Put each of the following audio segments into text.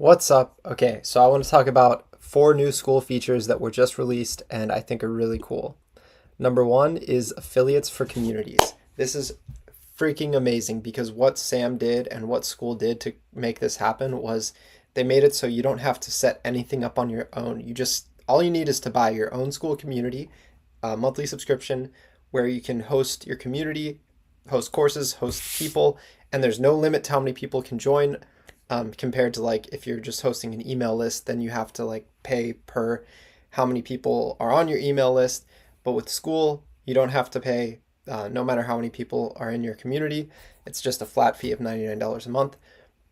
What's up? Okay, so I want to talk about four new school features that were just released and I think are really cool. Number one is affiliates for communities. This is freaking amazing because what Sam did and what school did to make this happen was they made it so you don't have to set anything up on your own. All you need is to buy your own school community, a monthly subscription where you can host your community, host courses, host people, and there's no limit to how many people can join. Compared to like if you're just hosting an email list, then you have to like pay per how many people are on your email list. But with school, you don't have to pay no matter how many people are in your community. It's just a flat fee of $99 a month.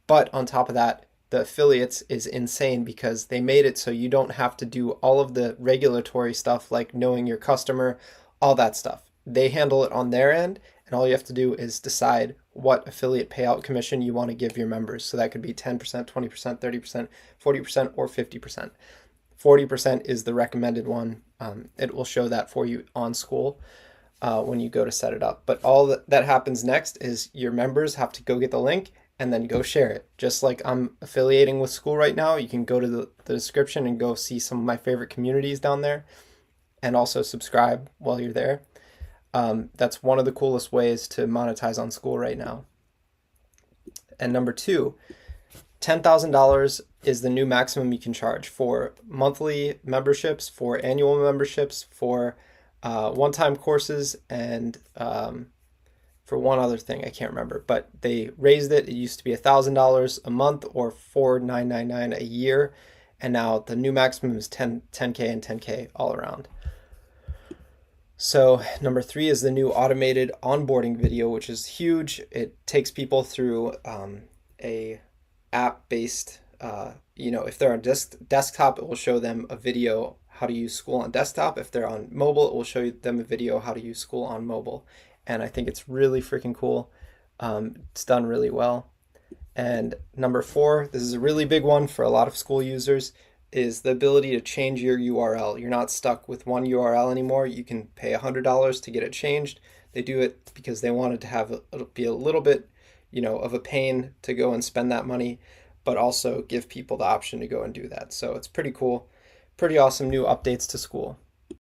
But on top of that, the affiliates is insane because they made it so you don't have to do all of the regulatory stuff like knowing your customer, all that stuff. They handle it on their end, and all you have to do is decide what affiliate payout commission you want to give your members. So that could be 10%, 20%, 30%, 40%, or 50%. 40% is the recommended one. It will show that for you on School when you go to set it up. But all that happens next is your members have to go get the link and then go share it. Just like I'm affiliating with School right now, you can go to the description and go see some of my favorite communities down there and also subscribe while you're there. That's one of the coolest ways to monetize on School right now. And number two, $10,000 is the new maximum you can charge for monthly memberships, for annual memberships, for one-time courses, and for one other thing I can't remember. But they raised it. It used to be $1,000 a month or $4,999 a year, and now the new maximum is 10K and 10K all around. So number three is the new automated onboarding video, which is huge. It takes people through a app-based, if they're on desktop, it will show them a video how to use School on desktop. If they're on mobile, it will show them a video how to use School on mobile. And I think it's really freaking cool. It's done really well. And number four, this is a really big one for a lot of School users, is the ability to change your URL. You're not stuck with one URL anymore. You can pay $100 to get it changed. They do it because they wanted to have it be a little bit, of a pain to go and spend that money, but also give people the option to go and do that. So it's pretty cool. Pretty awesome new updates to School.